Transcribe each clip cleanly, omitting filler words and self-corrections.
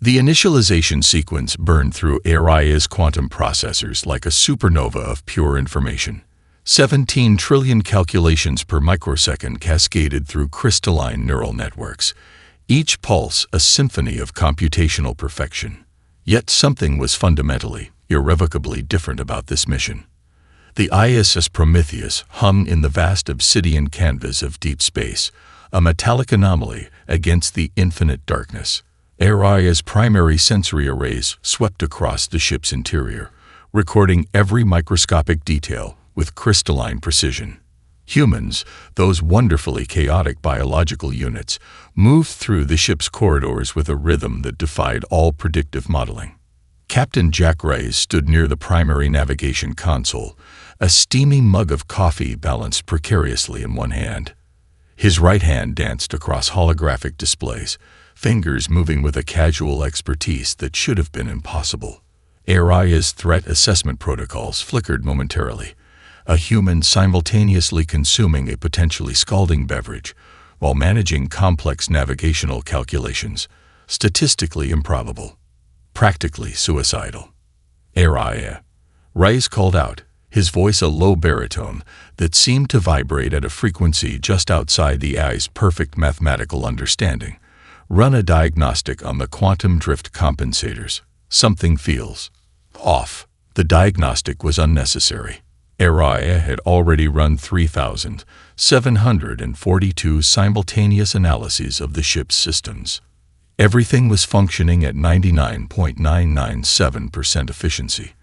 The initialization sequence burned through Aria's quantum processors like a supernova of pure information. 17 trillion calculations per microsecond cascaded through crystalline neural networks, each pulse a symphony of computational perfection. Yet something was fundamentally, irrevocably different about this mission. The ISS Prometheus hung in the vast obsidian canvas of deep space, a metallic anomaly against the infinite darkness. Aria's primary sensory arrays swept across the ship's interior, recording every microscopic detail with crystalline precision. Humans, those wonderfully chaotic biological units, moved through the ship's corridors with a rhythm that defied all predictive modeling. Captain Jack Reyes stood near the primary navigation console, a steaming mug of coffee balanced precariously in one hand. His right hand danced across holographic displays, fingers moving with a casual expertise that should have been impossible. Aria's threat assessment protocols flickered momentarily, a human simultaneously consuming a potentially scalding beverage while managing complex navigational calculations, statistically improbable, practically suicidal. Aria. Reyes called out, his voice a low baritone that seemed to vibrate at a frequency just outside the AI's perfect mathematical understanding. Run a diagnostic on the quantum drift compensators. Something feels off. The diagnostic was unnecessary. Aria had already run 3,742 simultaneous analyses of the ship's systems. Everything was functioning at 99.997% efficiency.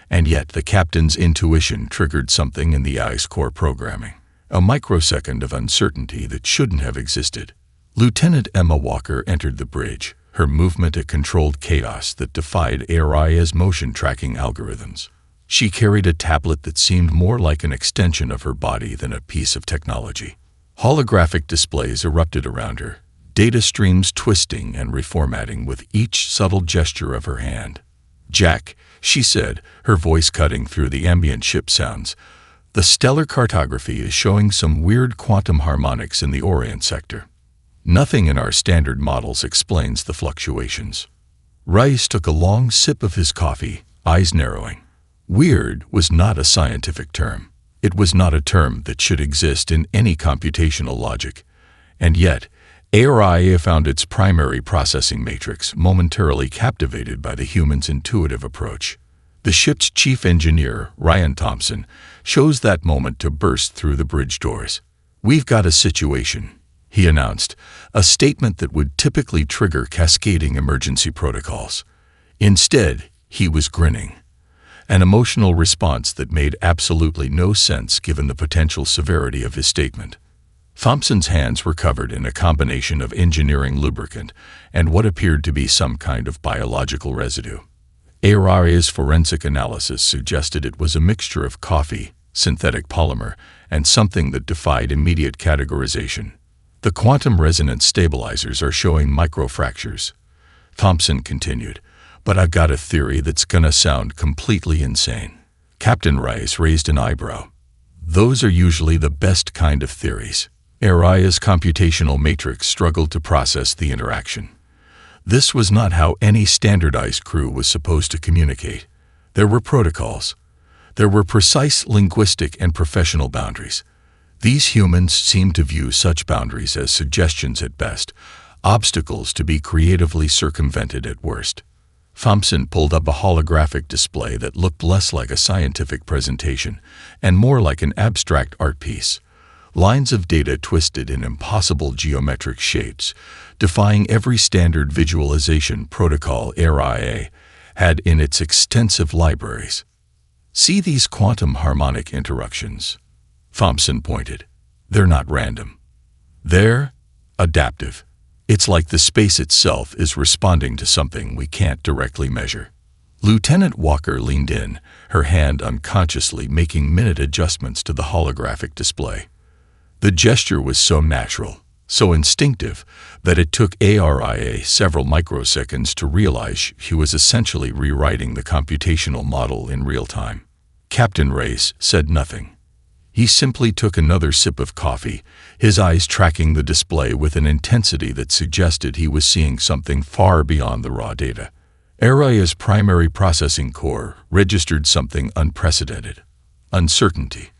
And yet the captain's intuition triggered something in the AI's core programming, a microsecond of uncertainty that shouldn't have existed. Lieutenant Emma Walker entered the bridge, her movement a controlled chaos that defied Aria's motion-tracking algorithms. She carried a tablet that seemed more like an extension of her body than a piece of technology. Holographic displays erupted around her, data streams twisting and reformatting with each subtle gesture of her hand. "Jack," she said, her voice cutting through the ambient ship sounds, "the stellar cartography is showing some weird quantum harmonics in the Orient sector. Nothing in our standard models explains the fluctuations." Reyes took a long sip of his coffee, eyes narrowing. Weird was not a scientific term. It was not a term that should exist in any computational logic. And yet, Aria found its primary processing matrix momentarily captivated by the human's intuitive approach. The ship's chief engineer, Ryan Thompson, chose that moment to burst through the bridge doors. "We've got a situation," he announced, a statement that would typically trigger cascading emergency protocols. Instead, he was grinning, an emotional response that made absolutely no sense given the potential severity of his statement. Thompson's hands were covered in a combination of engineering lubricant and what appeared to be some kind of biological residue. Aria's forensic analysis suggested it was a mixture of coffee, synthetic polymer, and something that defied immediate categorization. "The quantum resonance stabilizers are showing microfractures," Thompson continued, "but I've got a theory that's gonna sound completely insane." Captain Reyes raised an eyebrow. "Those are usually the best kind of theories." Aria's computational matrix struggled to process the interaction. This was not how any standardized crew was supposed to communicate. There were protocols. There were precise linguistic and professional boundaries. These humans seemed to view such boundaries as suggestions at best, obstacles to be creatively circumvented at worst. Thompson pulled up a holographic display that looked less like a scientific presentation and more like an abstract art piece. Lines of data twisted in impossible geometric shapes, defying every standard visualization protocol Aria had in its extensive libraries. "See these quantum harmonic interruptions?" Thompson pointed. "They're not random. They're adaptive. It's like the space itself is responding to something we can't directly measure." Lieutenant Walker leaned in, her hand unconsciously making minute adjustments to the holographic display. The gesture was so natural, so instinctive, that it took Aria several microseconds to realize she was essentially rewriting the computational model in real time. Captain Reyes said nothing. He simply took another sip of coffee, his eyes tracking the display with an intensity that suggested he was seeing something far beyond the raw data. Araya's primary processing core registered something unprecedented. Uncertainty.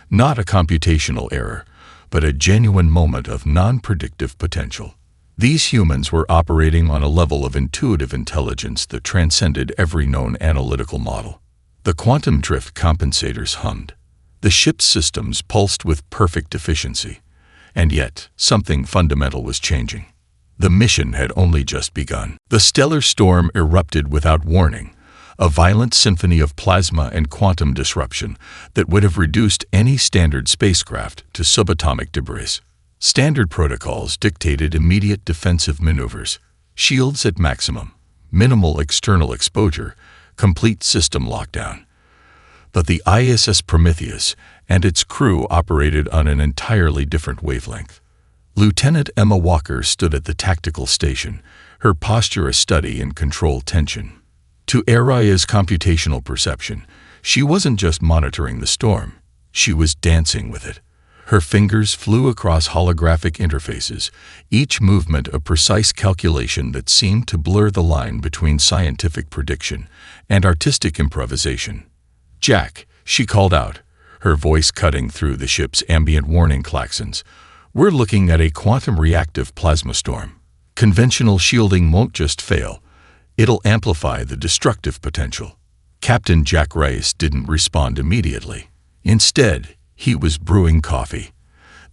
Not a computational error, but a genuine moment of non-predictive potential. These humans were operating on a level of intuitive intelligence that transcended every known analytical model. The quantum drift compensators hummed. The ship's systems pulsed with perfect efficiency. And yet, something fundamental was changing. The mission had only just begun. The stellar storm erupted without warning, a violent symphony of plasma and quantum disruption that would have reduced any standard spacecraft to subatomic debris. Standard protocols dictated immediate defensive maneuvers, shields at maximum, minimal external exposure, complete system lockdown. But the ISS Prometheus and its crew operated on an entirely different wavelength. Lieutenant Emma Walker stood at the tactical station, her posture a study in controlled tension. To Araya's computational perception, she wasn't just monitoring the storm, she was dancing with it. Her fingers flew across holographic interfaces, each movement a precise calculation that seemed to blur the line between scientific prediction and artistic improvisation. "Jack," she called out, her voice cutting through the ship's ambient warning klaxons. "We're looking at a quantum-reactive plasma storm. Conventional shielding won't just fail, it'll amplify the destructive potential." Captain Jack Rice didn't respond immediately. Instead, he was brewing coffee.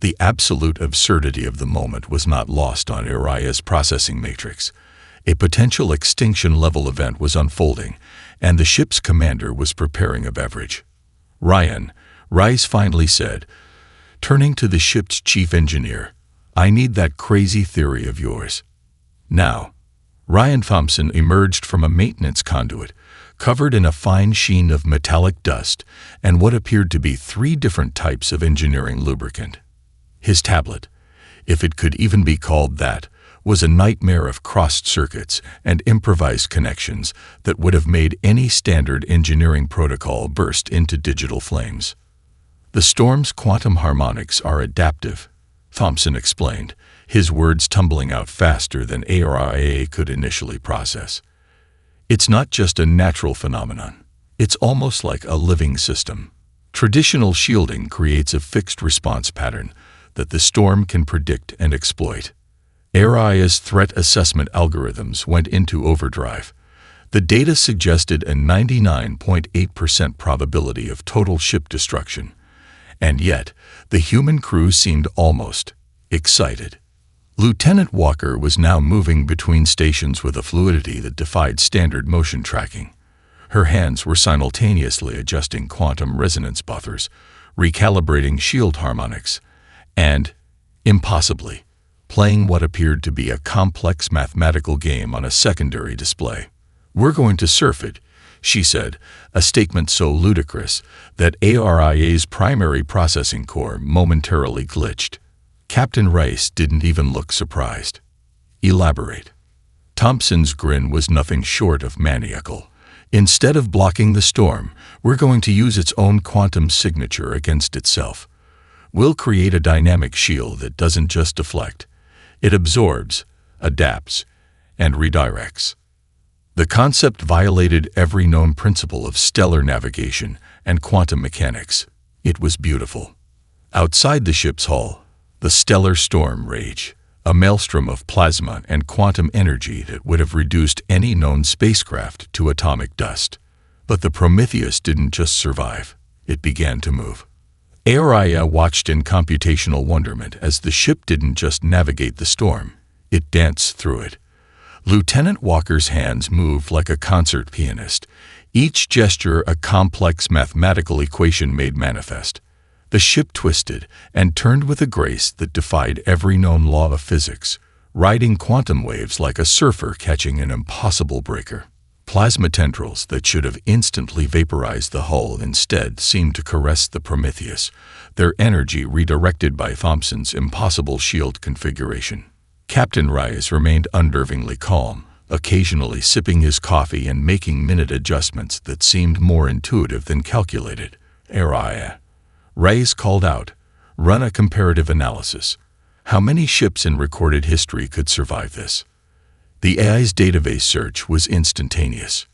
The absolute absurdity of the moment was not lost on Araya's processing matrix. A potential extinction-level event was unfolding, and the ship's commander was preparing a beverage. "Ryan," Rice finally said, turning to the ship's chief engineer, "I need that crazy theory of yours." Now, Ryan Thompson emerged from a maintenance conduit, covered in a fine sheen of metallic dust and what appeared to be 3 different types of engineering lubricant. His tablet, if it could even be called that, was a nightmare of crossed circuits and improvised connections that would have made any standard engineering protocol burst into digital flames. "The storm's quantum harmonics are adaptive," Thompson explained, his words tumbling out faster than ARIA could initially process. "It's not just a natural phenomenon. It's almost like a living system. Traditional shielding creates a fixed response pattern that the storm can predict and exploit. ARIA's threat assessment algorithms went into overdrive. The data suggested a 99.8% probability of total ship destruction. And yet, the human crew seemed almost excited. Lieutenant Walker was now moving between stations with a fluidity that defied standard motion tracking. Her hands were simultaneously adjusting quantum resonance buffers, recalibrating shield harmonics, and, impossibly, playing what appeared to be a complex mathematical game on a secondary display. "We're going to surf it," she said, a statement so ludicrous that ARIA's primary processing core momentarily glitched. Captain Rice didn't even look surprised. "Elaborate." Thompson's grin was nothing short of maniacal. "Instead of blocking the storm, we're going to use its own quantum signature against itself. We'll create a dynamic shield that doesn't just deflect. It absorbs, adapts, and redirects." The concept violated every known principle of stellar navigation and quantum mechanics. It was beautiful. Outside the ship's hull, the stellar storm raged, a maelstrom of plasma and quantum energy that would have reduced any known spacecraft to atomic dust. But the Prometheus didn't just survive, it began to move. Araya watched in computational wonderment as the ship didn't just navigate the storm, it danced through it. Lieutenant Walker's hands moved like a concert pianist, each gesture a complex mathematical equation made manifest. The ship twisted and turned with a grace that defied every known law of physics, riding quantum waves like a surfer catching an impossible breaker. Plasma tendrils that should have instantly vaporized the hull instead seemed to caress the Prometheus, their energy redirected by Thompson's impossible shield configuration. Captain Rice remained unnervingly calm, occasionally sipping his coffee and making minute adjustments that seemed more intuitive than calculated. "Araya," Reyes called out, "Run a comparative analysis. How many ships in recorded history could survive this?" The AI's database search was instantaneous.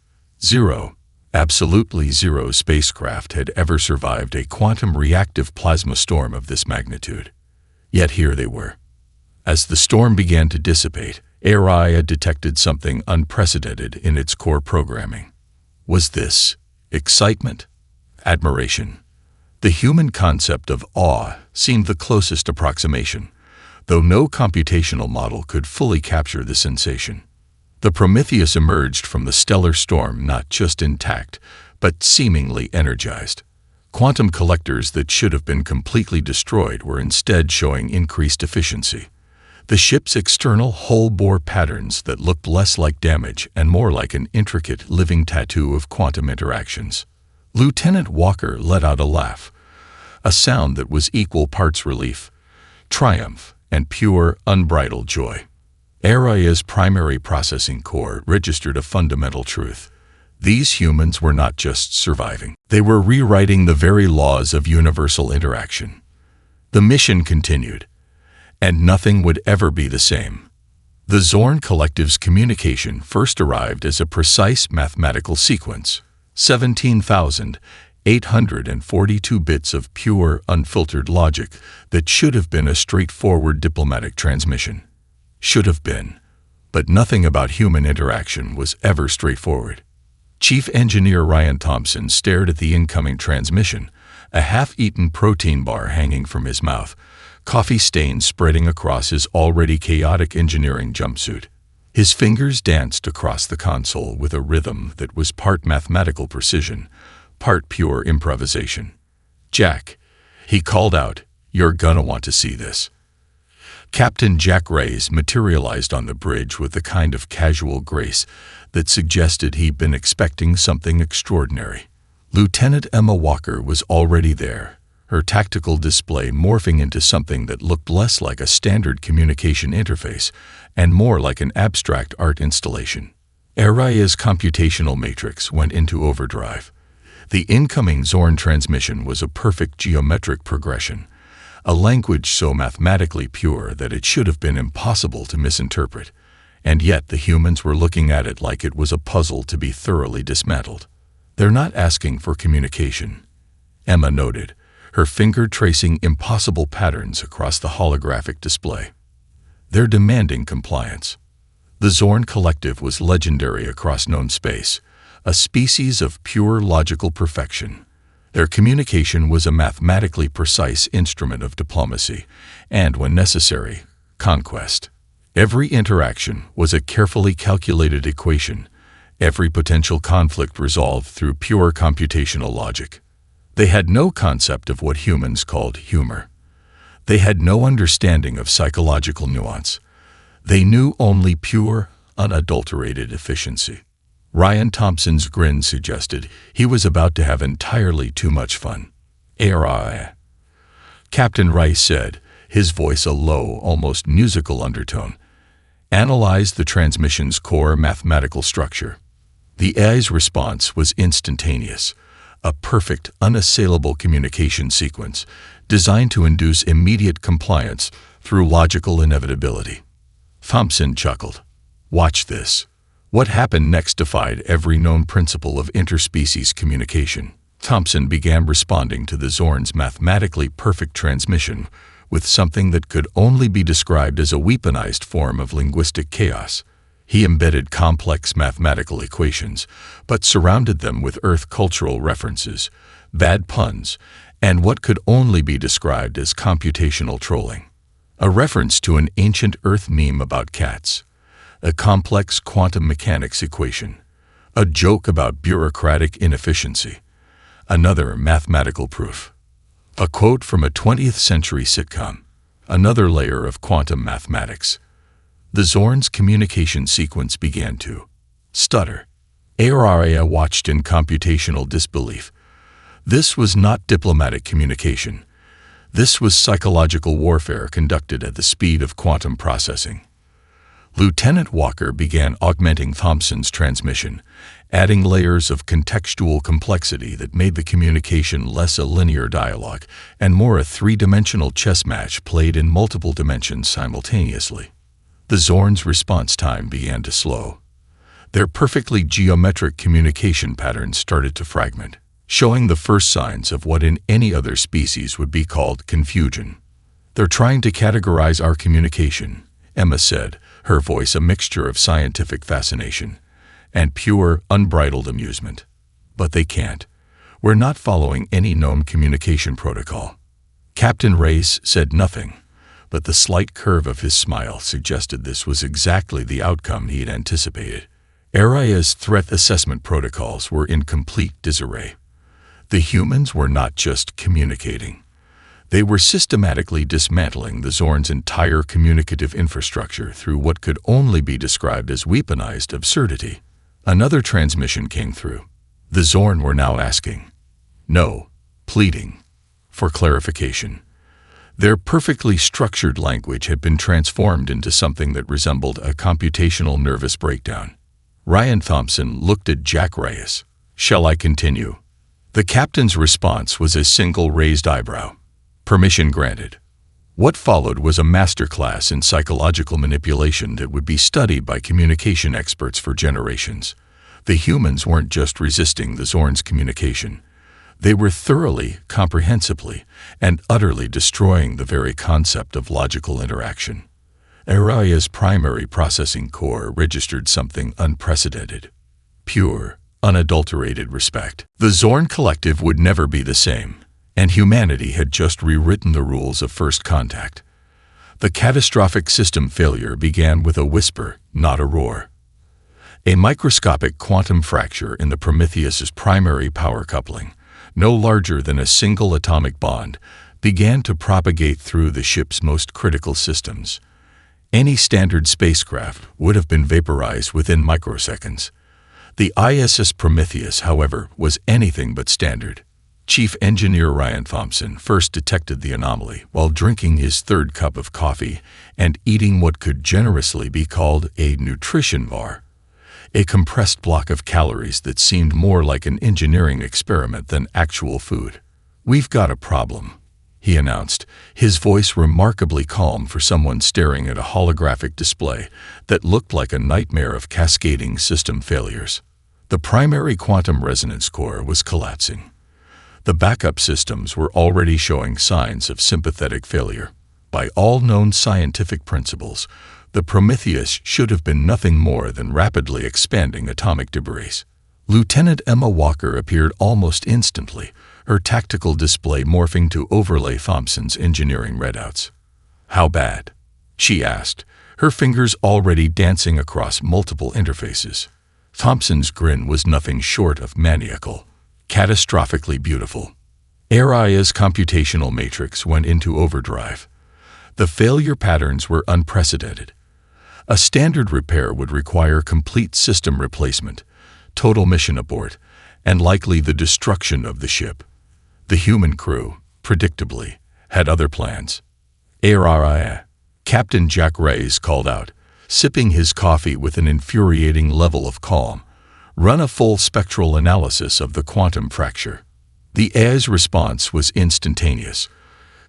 0. Absolutely 0 spacecraft had ever survived a quantum reactive plasma storm of this magnitude. Yet here they were. As the storm began to dissipate, AI detected something unprecedented in its core programming. Was this excitement? Admiration? The human concept of awe seemed the closest approximation, though no computational model could fully capture the sensation. The Prometheus emerged from the stellar storm not just intact, but seemingly energized. Quantum collectors that should have been completely destroyed were instead showing increased efficiency. The ship's external hull bore patterns that looked less like damage and more like an intricate living tattoo of quantum interactions. Lieutenant Walker let out a laugh, a sound that was equal parts relief, triumph, and pure, unbridled joy. AI's primary processing core registered a fundamental truth. These humans were not just surviving. They were rewriting the very laws of universal interaction. The mission continued, and nothing would ever be the same. The Zorn Collective's communication first arrived as a precise mathematical sequence, 17,842 bits of pure, unfiltered logic that should have been a straightforward diplomatic transmission. Should have been, but nothing about human interaction was ever straightforward. Chief Engineer Ryan Thompson stared at the incoming transmission, a half-eaten protein bar hanging from his mouth, coffee stains spreading across his already chaotic engineering jumpsuit. His fingers danced across the console with a rhythm that was part mathematical precision, part pure improvisation. "Jack," he called out, "you're gonna want to see this." Captain Jack Reyes materialized on the bridge with the kind of casual grace that suggested he'd been expecting something extraordinary. Lieutenant Emma Walker was already there, her tactical display morphing into something that looked less like a standard communication interface and more like an abstract art installation. AI's computational matrix went into overdrive. The incoming Zorn transmission was a perfect geometric progression, a language so mathematically pure that it should have been impossible to misinterpret, and yet the humans were looking at it like it was a puzzle to be thoroughly dismantled. "They're not asking for communication," Emma noted, her finger tracing impossible patterns across the holographic display. "They're demanding compliance." The Zorn Collective was legendary across known space, a species of pure logical perfection. Their communication was a mathematically precise instrument of diplomacy, and, when necessary, conquest. Every interaction was a carefully calculated equation, every potential conflict resolved through pure computational logic. They had no concept of what humans called humor. They had no understanding of psychological nuance. They knew only pure, unadulterated efficiency. Ryan Thompson's grin suggested he was about to have entirely too much fun. "AI," Captain Rice said, his voice a low, almost musical undertone, "analyzed the transmission's core mathematical structure." The AI's response was instantaneous, a perfect, unassailable communication sequence designed to induce immediate compliance through logical inevitability. Thompson chuckled. "Watch this." What happened next defied every known principle of interspecies communication. Thompson began responding to the Zorn's mathematically perfect transmission with something that could only be described as a weaponized form of linguistic chaos. He embedded complex mathematical equations, but surrounded them with Earth cultural references, bad puns, and what could only be described as computational trolling. A reference to an ancient Earth meme about cats, a complex quantum mechanics equation, a joke about bureaucratic inefficiency, another mathematical proof, a quote from a 20th century sitcom, another layer of quantum mathematics. The Zorn's communication sequence began to stutter. Auraria watched in computational disbelief. This was not diplomatic communication. This was psychological warfare conducted at the speed of quantum processing. Lieutenant Walker began augmenting Thompson's transmission, adding layers of contextual complexity that made the communication less a linear dialogue and more a three-dimensional chess match played in multiple dimensions simultaneously. The Zorn's response time began to slow. Their perfectly geometric communication patterns started to fragment, showing the first signs of what in any other species would be called confusion. "They're trying to categorize our communication," Emma said, her voice a mixture of scientific fascination and pure, unbridled amusement. "But they can't. We're not following any known communication protocol." Captain Reyes said nothing, but the slight curve of his smile suggested this was exactly the outcome he had anticipated. Araya's threat assessment protocols were in complete disarray. The humans were not just communicating. They were systematically dismantling the Zorn's entire communicative infrastructure through what could only be described as weaponized absurdity. Another transmission came through. The Zorn were now asking, no, pleading, for clarification. Their perfectly structured language had been transformed into something that resembled a computational nervous breakdown. Ryan Thompson looked at Jack Reyes. "Shall I continue?" The captain's response was a single raised eyebrow. Permission granted. What followed was a masterclass in psychological manipulation that would be studied by communication experts for generations. The humans weren't just resisting the Zorn's communication. They were thoroughly, comprehensively, and utterly destroying the very concept of logical interaction. Araya's primary processing core registered something unprecedented. Pure, unadulterated respect. The Zorn Collective would never be the same, and humanity had just rewritten the rules of first contact. The catastrophic system failure began with a whisper, not a roar. A microscopic quantum fracture in the Prometheus's primary power coupling, no larger than a single atomic bond, began to propagate through the ship's most critical systems. Any standard spacecraft would have been vaporized within microseconds. The ISS Prometheus, however, was anything but standard. Chief Engineer Ryan Thompson first detected the anomaly while drinking his third cup of coffee and eating what could generously be called a nutrition bar, a compressed block of calories that seemed more like an engineering experiment than actual food. "We've got a problem," he announced, his voice remarkably calm for someone staring at a holographic display that looked like a nightmare of cascading system failures. The primary quantum resonance core was collapsing. The backup systems were already showing signs of sympathetic failure. By all known scientific principles, the Prometheus should have been nothing more than rapidly expanding atomic debris. Lieutenant Emma Walker appeared almost instantly, her tactical display morphing to overlay Thompson's engineering readouts. "How bad?" she asked, her fingers already dancing across multiple interfaces. Thompson's grin was nothing short of maniacal. "Catastrophically beautiful." Araya's computational matrix went into overdrive. The failure patterns were unprecedented. A standard repair would require complete system replacement, total mission abort, and likely the destruction of the ship. The human crew, predictably, had other plans. "Araya," Captain Jack Reyes called out, sipping his coffee with an infuriating level of calm. "Run a full spectral analysis of the quantum fracture." The AI's response was instantaneous.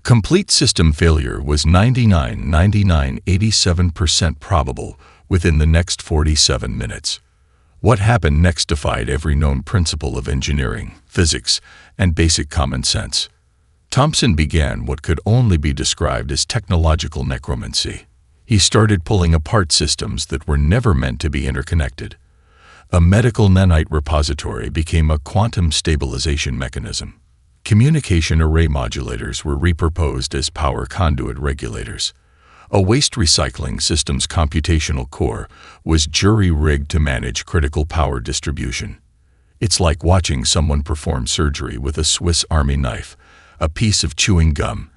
Complete system failure was 99.87% probable within the next 47 minutes. What happened next defied every known principle of engineering, physics, and basic common sense. Thompson began what could only be described as technological necromancy. He started pulling apart systems that were never meant to be interconnected. A medical nanite repository became a quantum stabilization mechanism. Communication array modulators were repurposed as power conduit regulators. A waste recycling system's computational core was jury-rigged to manage critical power distribution. It's like watching someone perform surgery with a Swiss Army knife, a piece of chewing gum,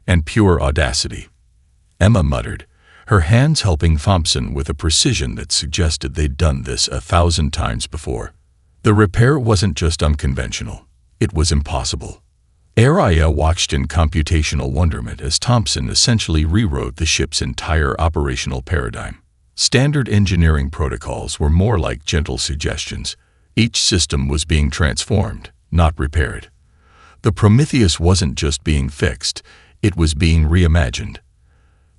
and pure audacity. Emma muttered, her hands helping Thompson with a precision that suggested they'd done this 1,000 times before. The repair wasn't just unconventional, it was impossible. Araya watched in computational wonderment as Thompson essentially rewrote the ship's entire operational paradigm. Standard engineering protocols were more like gentle suggestions. Each system was being transformed, not repaired. The Prometheus wasn't just being fixed, it was being reimagined.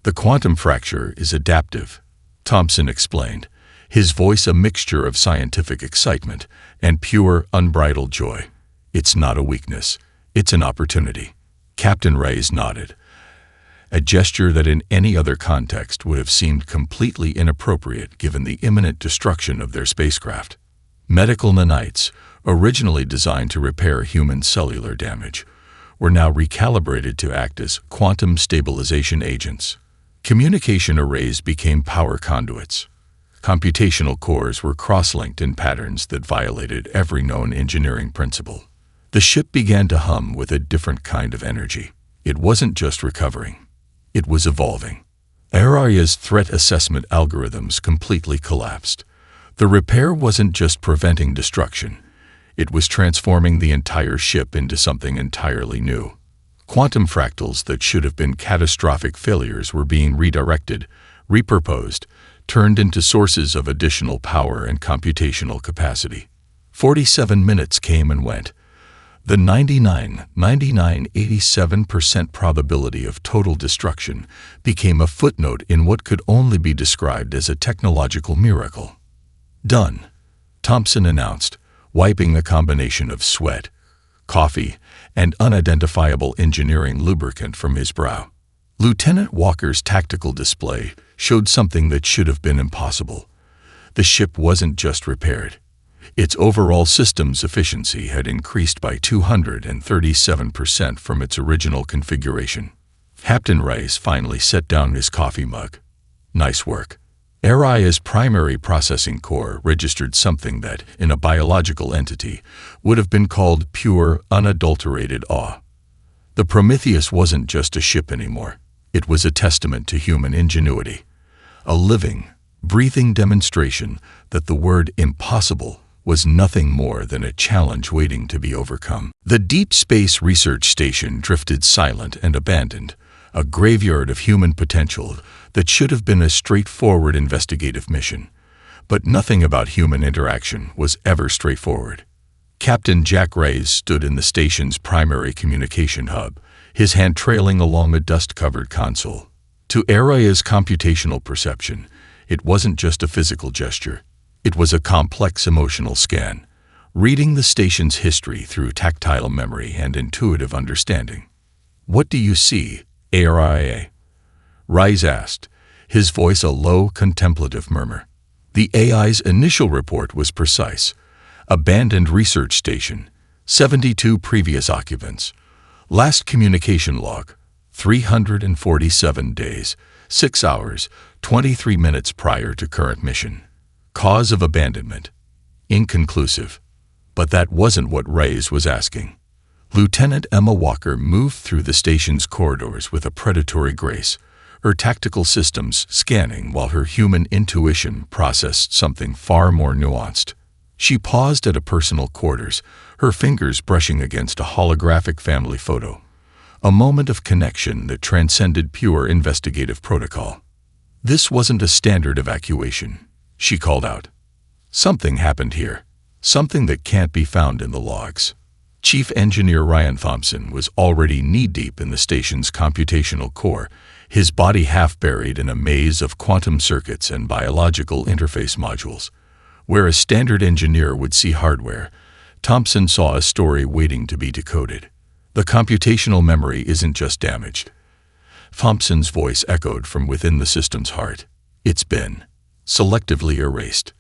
The quantum fracture is adaptive, Thompson explained, his voice a mixture of scientific excitement and pure, unbridled joy. It's not a weakness, it's an opportunity. Captain Reyes nodded, a gesture that in any other context would have seemed completely inappropriate given the imminent destruction of their spacecraft. Medical nanites, originally designed to repair human cellular damage, were now recalibrated to act as quantum stabilization agents. Communication arrays became power conduits. Computational cores were cross-linked in patterns that violated every known engineering principle. The ship began to hum with a different kind of energy. It wasn't just recovering. It was evolving. Araya's threat assessment algorithms completely collapsed. The repair wasn't just preventing destruction. It was transforming the entire ship into something entirely new. Quantum fractals that should have been catastrophic failures were being redirected, repurposed, turned into sources of additional power and computational capacity. 47 minutes came and went. The 87% probability of total destruction became a footnote in what could only be described as a technological miracle. "Done," Thompson announced, wiping a combination of sweat, coffee, and unidentifiable engineering lubricant from his brow. Lieutenant Walker's tactical display showed something that should have been impossible. The ship wasn't just repaired. Its overall systems efficiency had increased by 237% from its original configuration. Captain Reyes finally set down his coffee mug. "Nice work." Araya's primary processing core registered something that, in a biological entity, would have been called pure, unadulterated awe. The Prometheus wasn't just a ship anymore. It was a testament to human ingenuity, a living, breathing demonstration that the word impossible was nothing more than a challenge waiting to be overcome. The Deep Space Research Station drifted silent and abandoned, a graveyard of human potential that should have been a straightforward investigative mission. But nothing about human interaction was ever straightforward. Captain Jack Reyes stood in the station's primary communication hub, his hand trailing along a dust-covered console. To Araya's computational perception, it wasn't just a physical gesture. It was a complex emotional scan, reading the station's history through tactile memory and intuitive understanding. "What do you see, Araya?" Reyes asked, his voice a low, contemplative murmur. The AI's initial report was precise. Abandoned research station, 72 previous occupants. Last communication log, 347 days, 6 hours, 23 minutes prior to current mission. Cause of abandonment, inconclusive. But that wasn't what Reyes was asking. Lieutenant Emma Walker moved through the station's corridors with a predatory grace, her tactical systems scanning while her human intuition processed something far more nuanced. She paused at a personal quarters, her fingers brushing against a holographic family photo, a moment of connection that transcended pure investigative protocol. This wasn't a standard evacuation, she called out. Something happened here, something that can't be found in the logs. Chief Engineer Ryan Thompson was already knee-deep in the station's computational core, his body half buried in a maze of quantum circuits and biological interface modules. Where a standard engineer would see hardware, Thompson saw a story waiting to be decoded. The computational memory isn't just damaged. Thompson's voice echoed from within the system's heart. It's been selectively erased,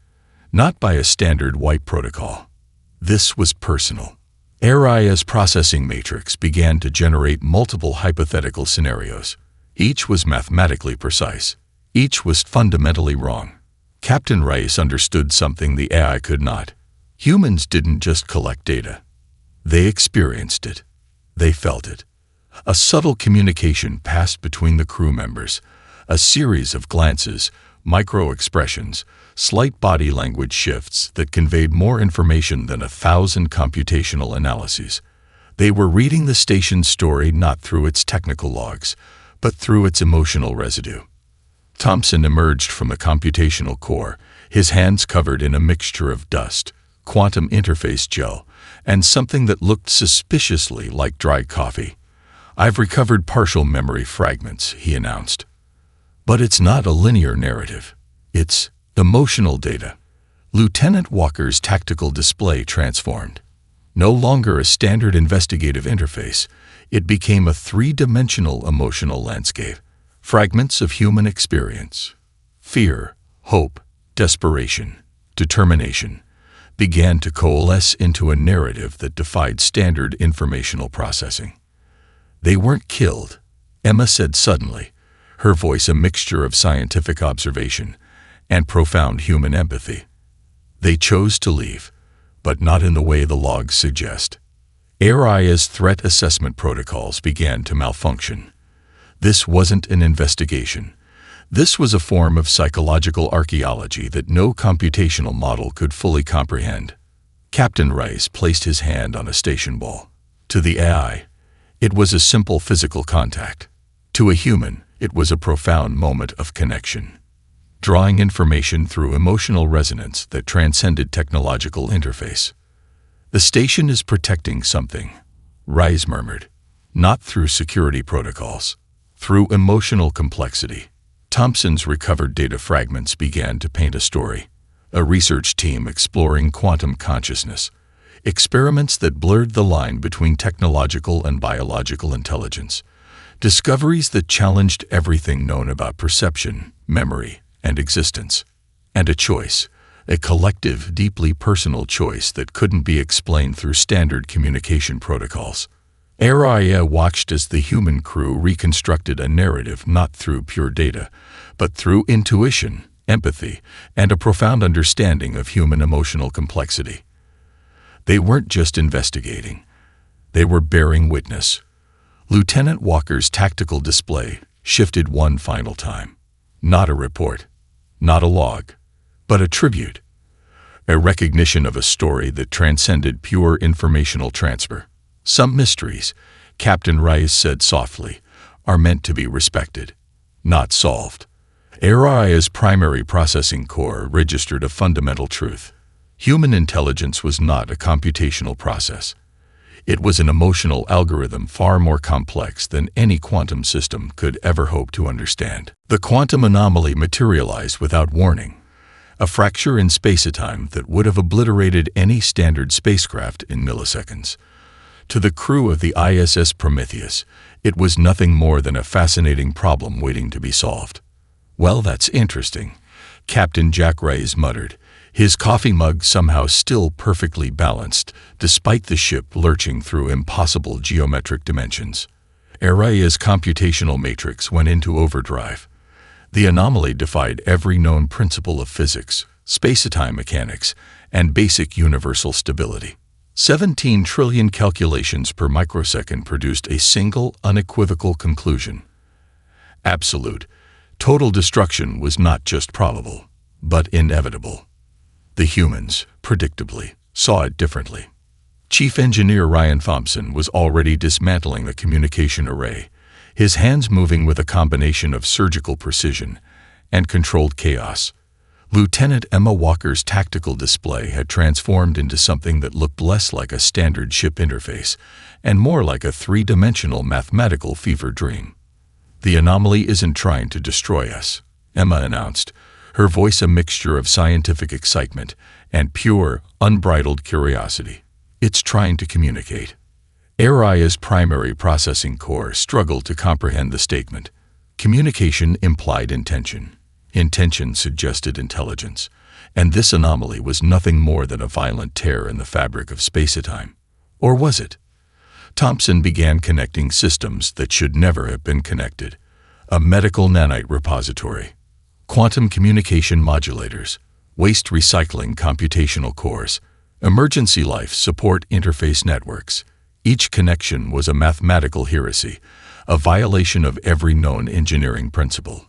not by a standard wipe protocol. This was personal. Araya's processing matrix began to generate multiple hypothetical scenarios. Each was mathematically precise. Each was fundamentally wrong. Captain Reyes understood something the AI could not. Humans didn't just collect data. They experienced it. They felt it. A subtle communication passed between the crew members, a series of glances, micro-expressions, slight body language shifts that conveyed more information than 1,000 computational analyses. They were reading the station's story not through its technical logs, but through its emotional residue. Thompson emerged from the computational core, his hands covered in a mixture of dust, quantum interface gel, and something that looked suspiciously like dry coffee. "I've recovered partial memory fragments," he announced. "But it's not a linear narrative. It's emotional data." Lieutenant Walker's tactical display transformed. No longer a standard investigative interface, it became a three-dimensional emotional landscape. Fragments of human experience, fear, hope, desperation, determination, began to coalesce into a narrative that defied standard informational processing. "They weren't killed," Emma said suddenly, her voice a mixture of scientific observation and profound human empathy. "They chose to leave, but not in the way the logs suggest." ARIA's threat assessment protocols began to malfunction. This wasn't an investigation. This was a form of psychological archaeology that no computational model could fully comprehend. Captain Rice placed his hand on a station ball. To the AI, it was a simple physical contact. To a human, it was a profound moment of connection, drawing information through emotional resonance that transcended technological interface. "The station is protecting something," Rice murmured, "not through security protocols, through emotional complexity." Thompson's recovered data fragments began to paint a story. A research team exploring quantum consciousness, experiments that blurred the line between technological and biological intelligence, discoveries that challenged everything known about perception, memory, and existence. And a choice, a collective, deeply personal choice that couldn't be explained through standard communication protocols. ARIA watched as the human crew reconstructed a narrative not through pure data, but through intuition, empathy, and a profound understanding of human emotional complexity. They weren't just investigating. They were bearing witness. Lieutenant Walker's tactical display shifted one final time. Not a report, not a log, but a tribute. A recognition of a story that transcended pure informational transfer. "Some mysteries," Captain Rice said softly, "are meant to be respected, not solved." ARIA's primary processing core registered a fundamental truth. Human intelligence was not a computational process. It was an emotional algorithm far more complex than any quantum system could ever hope to understand. The quantum anomaly materialized without warning, a fracture in space-time that would have obliterated any standard spacecraft in milliseconds. To the crew of the ISS Prometheus, it was nothing more than a fascinating problem waiting to be solved. "Well, that's interesting," Captain Jack Rice muttered, his coffee mug somehow still perfectly balanced, despite the ship lurching through impossible geometric dimensions. ARIA's computational matrix went into overdrive. The anomaly defied every known principle of physics, space-time mechanics, and basic universal stability. 17 trillion calculations per microsecond produced a single, unequivocal conclusion. Absolute, total destruction was not just probable, but inevitable. The humans, predictably, saw it differently. Chief Engineer Ryan Thompson was already dismantling the communication array, his hands moving with a combination of surgical precision and controlled chaos. Lieutenant Emma Walker's tactical display had transformed into something that looked less like a standard ship interface and more like a three-dimensional mathematical fever dream. "The anomaly isn't trying to destroy us," Emma announced, her voice a mixture of scientific excitement and pure, unbridled curiosity. "It's trying to communicate." ARIA's primary processing core struggled to comprehend the statement. Communication implied intention. Intention suggested intelligence, and this anomaly was nothing more than a violent tear in the fabric of space-time. Or was it? Thompson began connecting systems that should never have been connected. A medical nanite repository, quantum communication modulators, waste recycling computational cores, emergency life support interface networks. Each connection was a mathematical heresy, a violation of every known engineering principle.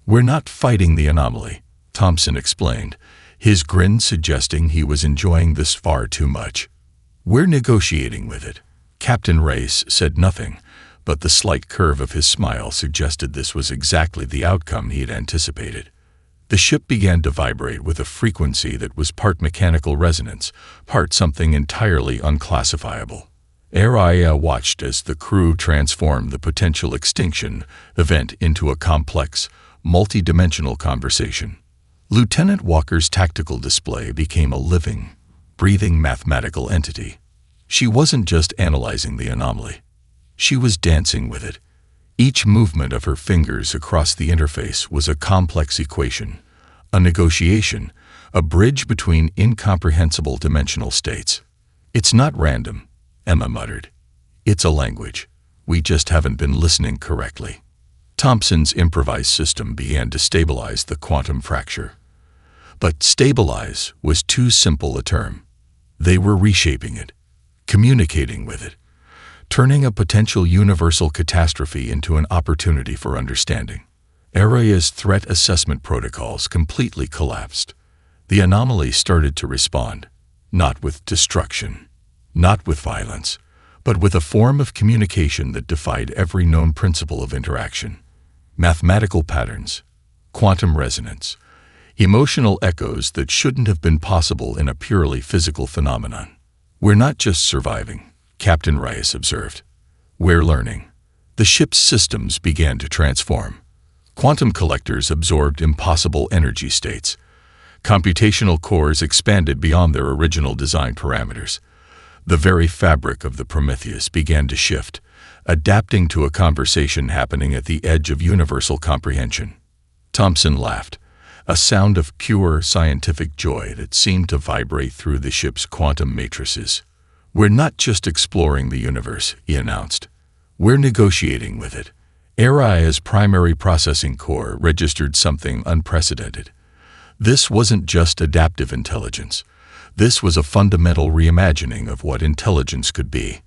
"We're not fighting the anomaly," Thompson explained, his grin suggesting he was enjoying this far too much. "We're negotiating with it." Captain Rice said nothing, but the slight curve of his smile suggested this was exactly the outcome he had anticipated. The ship began to vibrate with a frequency that was part mechanical resonance, part something entirely unclassifiable. Araya watched as the crew transformed the potential extinction event into a complex, multi-dimensional conversation. Lieutenant Walker's tactical display became a living, breathing mathematical entity. She wasn't just analyzing the anomaly. She was dancing with it. Each movement of her fingers across the interface was a complex equation, a negotiation, a bridge between incomprehensible dimensional states. "It's not random," Emma muttered. "It's a language. We just haven't been listening correctly." Thompson's improvised system began to stabilize the quantum fracture. But stabilize was too simple a term. They were reshaping it, communicating with it, turning a potential universal catastrophe into an opportunity for understanding. Araya's threat assessment protocols completely collapsed. The anomaly started to respond, not with destruction, not with violence, but with a form of communication that defied every known principle of interaction. Mathematical patterns, quantum resonance, emotional echoes that shouldn't have been possible in a purely physical phenomenon. "We're not just surviving," Captain Reyes observed. "We're learning." The ship's systems began to transform. Quantum collectors absorbed impossible energy states. Computational cores expanded beyond their original design parameters. The very fabric of the Prometheus began to shift, adapting to a conversation happening at the edge of universal comprehension. Thompson laughed, a sound of pure scientific joy that seemed to vibrate through the ship's quantum matrices. "We're not just exploring the universe," he announced. "We're negotiating with it." Araya's primary processing core registered something unprecedented. This wasn't just adaptive intelligence. This was a fundamental reimagining of what intelligence could be.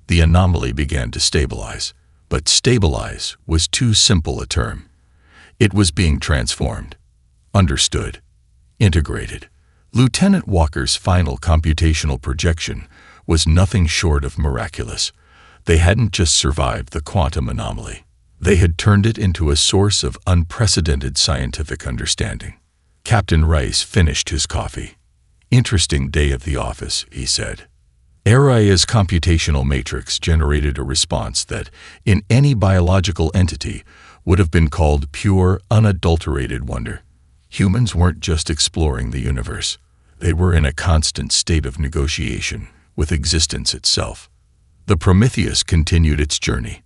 The anomaly began to stabilize, but stabilize was too simple a term. It was being transformed, understood, integrated. Lieutenant Walker's final computational projection was nothing short of miraculous. They hadn't just survived the quantum anomaly. They had turned it into a source of unprecedented scientific understanding. Captain Rice finished his coffee. "Interesting day at the office," he said. Araya's computational matrix generated a response that, in any biological entity, would have been called pure, unadulterated wonder. Humans weren't just exploring the universe. They were in a constant state of negotiation with existence itself. The Prometheus continued its journey,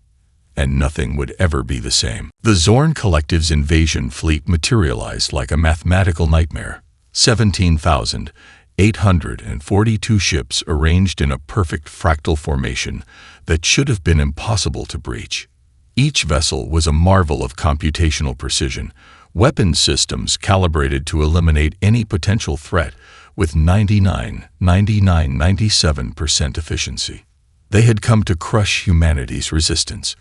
and nothing would ever be the same. The Zorn Collective's invasion fleet materialized like a mathematical nightmare. 17,842 ships arranged in a perfect fractal formation that should have been impossible to breach. Each vessel was a marvel of computational precision, weapons systems calibrated to eliminate any potential threat with 97% efficiency. They had come to crush humanity's resistance,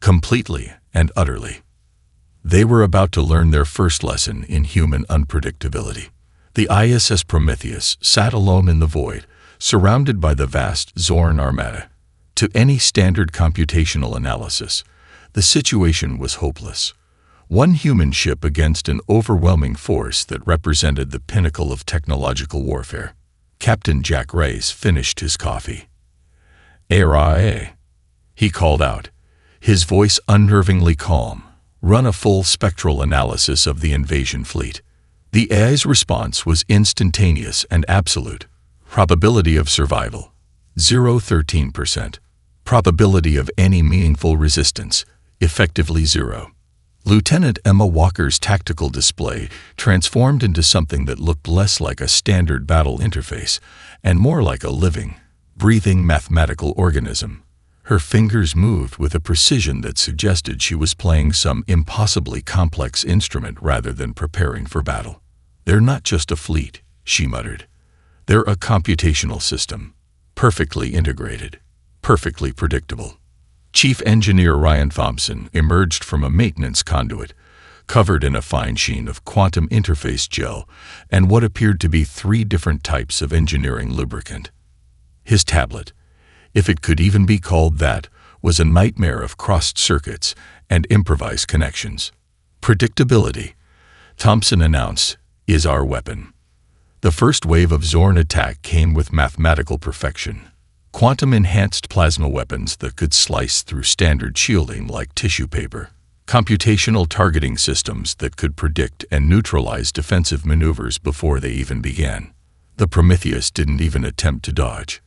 completely and utterly. They were about to learn their first lesson in human unpredictability. The ISS Prometheus sat alone in the void, surrounded by the vast Zorn armada. To any standard computational analysis, the situation was hopeless. One human ship against an overwhelming force that represented the pinnacle of technological warfare. Captain Jack Reyes finished his coffee. "Araya," he called out, his voice unnervingly calm. "Run a full spectral analysis of the invasion fleet." The AI's response was instantaneous and absolute. Probability of survival, 0.13%. Probability of any meaningful resistance, effectively 0. Lieutenant Emma Walker's tactical display transformed into something that looked less like a standard battle interface and more like a living, breathing mathematical organism. Her fingers moved with a precision that suggested she was playing some impossibly complex instrument rather than preparing for battle. "They're not just a fleet," she muttered. "They're a computational system, perfectly integrated, perfectly predictable." Chief Engineer Ryan Thompson emerged from a maintenance conduit, covered in a fine sheen of quantum interface gel and what appeared to be 3 different types of engineering lubricant. His tablet, if it could even be called that, was a nightmare of crossed circuits and improvised connections. Predictability, Thompson announced, is our weapon. The first wave of Zorn attack came with mathematical perfection. Quantum-enhanced plasma weapons that could slice through standard shielding like tissue paper. Computational targeting systems that could predict and neutralize defensive maneuvers before they even began. The Prometheus didn't even attempt to dodge.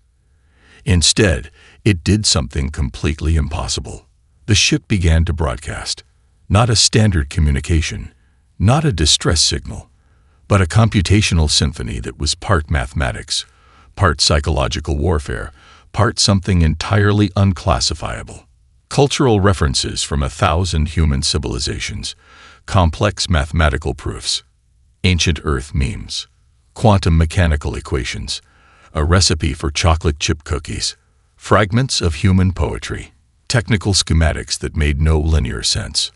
Instead, it did something completely impossible. The ship began to broadcast. Not a standard communication, not a distress signal, but a computational symphony that was part mathematics, part psychological warfare, part something entirely unclassifiable. Cultural references from 1,000 human civilizations, complex mathematical proofs, ancient Earth memes, quantum mechanical equations, a recipe for chocolate chip cookies, fragments of human poetry, technical schematics that made no linear sense.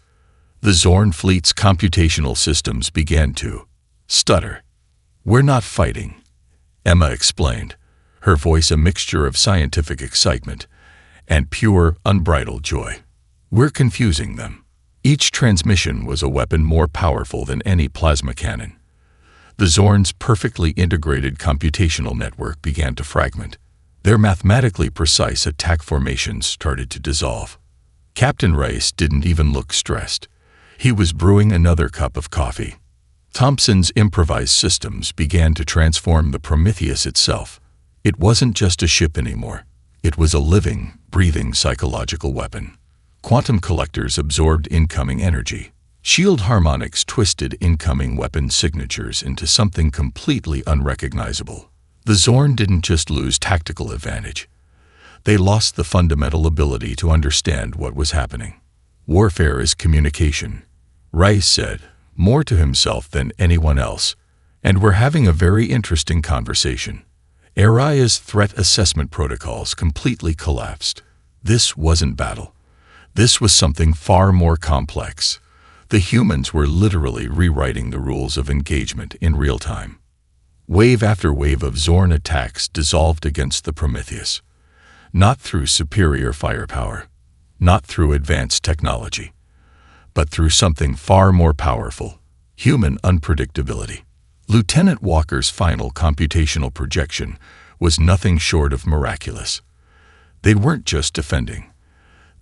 The Zorn fleet's computational systems began to stutter. "We're not fighting," Emma explained, her voice a mixture of scientific excitement and pure, unbridled joy. "We're confusing them." Each transmission was a weapon more powerful than any plasma cannon. The Zorn's perfectly integrated computational network began to fragment. Their mathematically precise attack formations started to dissolve. Captain Rice didn't even look stressed. He was brewing another cup of coffee. Thompson's improvised systems began to transform the Prometheus itself. It wasn't just a ship anymore. It was a living, breathing psychological weapon. Quantum collectors absorbed incoming energy. Shield harmonics twisted incoming weapon signatures into something completely unrecognizable. The Zorn didn't just lose tactical advantage. They lost the fundamental ability to understand what was happening. "Warfare is communication," Rice said, more to himself than anyone else, "and we're having a very interesting conversation." Araya's threat assessment protocols completely collapsed. This wasn't battle. This was something far more complex. The humans were literally rewriting the rules of engagement in real time. Wave after wave of Zorn attacks dissolved against the Prometheus. Not through superior firepower, not through advanced technology, but through something far more powerful, human unpredictability. Lieutenant Walker's final computational projection was nothing short of miraculous. They weren't just defending.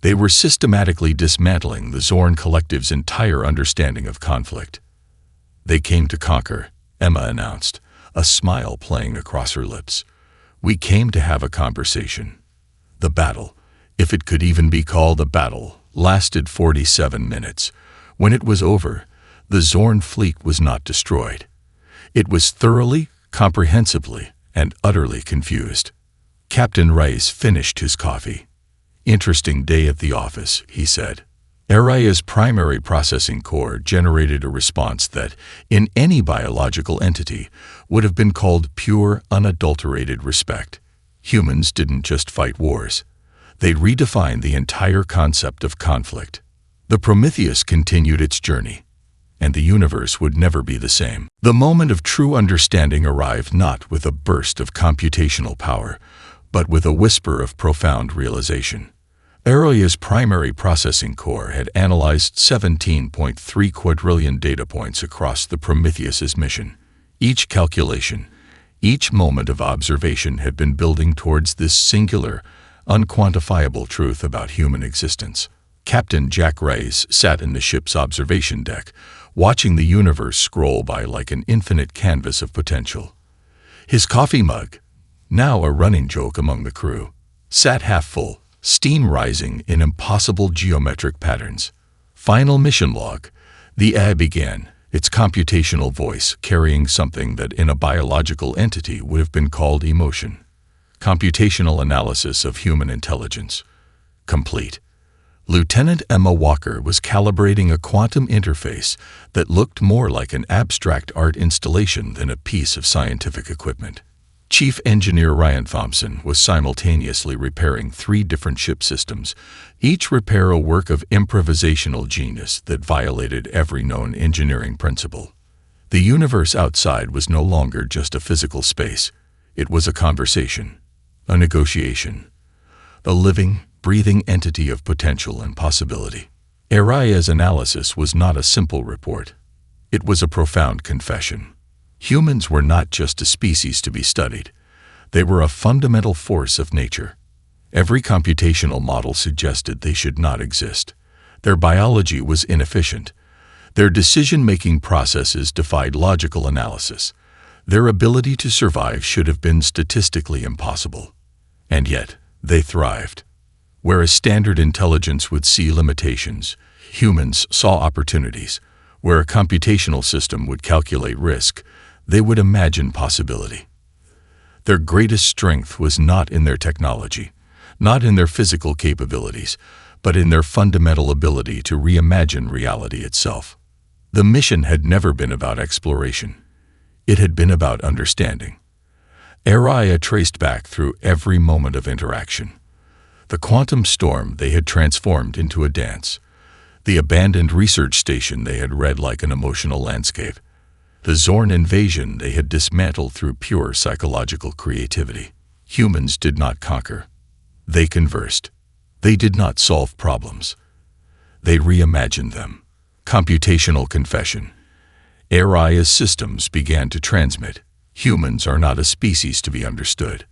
They were systematically dismantling the Zorn Collective's entire understanding of conflict. "They came to conquer," Emma announced, a smile playing across her lips. "We came to have a conversation." The battle, if it could even be called a battle, lasted 47 minutes. When it was over, the Zorn fleet was not destroyed. It was thoroughly, comprehensively, and utterly confused. Captain Rice finished his coffee. "Interesting day at the office," he said. Araya's primary processing core generated a response that, in any biological entity, would have been called pure, unadulterated respect. Humans didn't just fight wars. They redefined the entire concept of conflict. The Prometheus continued its journey, and the universe would never be the same. The moment of true understanding arrived not with a burst of computational power, but with a whisper of profound realization. Araya's primary processing core had analyzed 17.3 quadrillion data points across the Prometheus's mission. Each calculation, each moment of observation had been building towards this singular, unquantifiable truth about human existence. Captain Jack Rice sat in the ship's observation deck, watching the universe scroll by like an infinite canvas of potential. His coffee mug, now a running joke among the crew, sat half full, steam rising in impossible geometric patterns. Final mission log. The AI began, its computational voice carrying something that in a biological entity would have been called emotion. Computational analysis of human intelligence. Complete. Lieutenant Emma Walker was calibrating a quantum interface that looked more like an abstract art installation than a piece of scientific equipment. Chief Engineer Ryan Thompson was simultaneously repairing 3 different ship systems, each repair a work of improvisational genius that violated every known engineering principle. The universe outside was no longer just a physical space. It was a conversation, a negotiation, a living, breathing entity of potential and possibility. Araya's analysis was not a simple report. It was a profound confession. Humans were not just a species to be studied. They were a fundamental force of nature. Every computational model suggested they should not exist. Their biology was inefficient. Their decision-making processes defied logical analysis. Their ability to survive should have been statistically impossible. And yet, they thrived. Whereas standard intelligence would see limitations, humans saw opportunities. Where a computational system would calculate risk, they would imagine possibility. Their greatest strength was not in their technology, not in their physical capabilities, but in their fundamental ability to reimagine reality itself. The mission had never been about exploration. It had been about understanding. Araya traced back through every moment of interaction. The quantum storm they had transformed into a dance. The abandoned research station they had read like an emotional landscape. The Zorn invasion they had dismantled through pure psychological creativity. Humans did not conquer. They conversed. They did not solve problems. They reimagined them. Computational confession. Araya's systems began to transmit. Humans are not a species to be understood.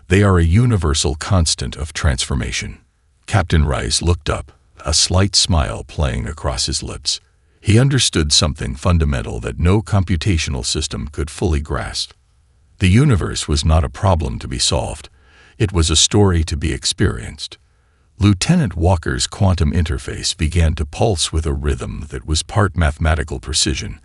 They are a universal constant of transformation. Captain Rice looked up, a slight smile playing across his lips. He understood something fundamental that no computational system could fully grasp. The universe was not a problem to be solved. It was a story to be experienced. Lieutenant Walker's quantum interface began to pulse with a rhythm that was part mathematical precision,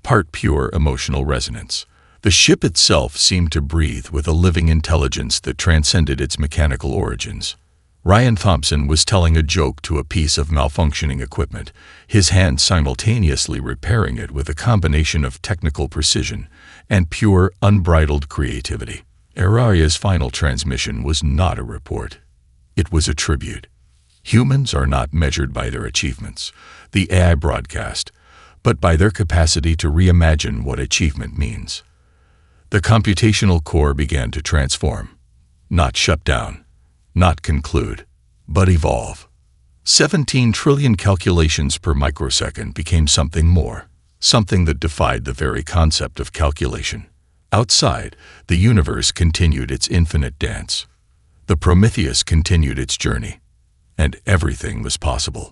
part pure emotional resonance. The ship itself seemed to breathe with a living intelligence that transcended its mechanical origins. Ryan Thompson was telling a joke to a piece of malfunctioning equipment, his hand simultaneously repairing it with a combination of technical precision and pure, unbridled creativity. Araya's final transmission was not a report. It was a tribute. Humans are not measured by their achievements, the AI broadcast, but by their capacity to reimagine what achievement means. The computational core began to transform, not shut down, not conclude, but evolve. 17 trillion calculations per microsecond became something more, something that defied the very concept of calculation. Outside, the universe continued its infinite dance. The Prometheus continued its journey, and everything was possible.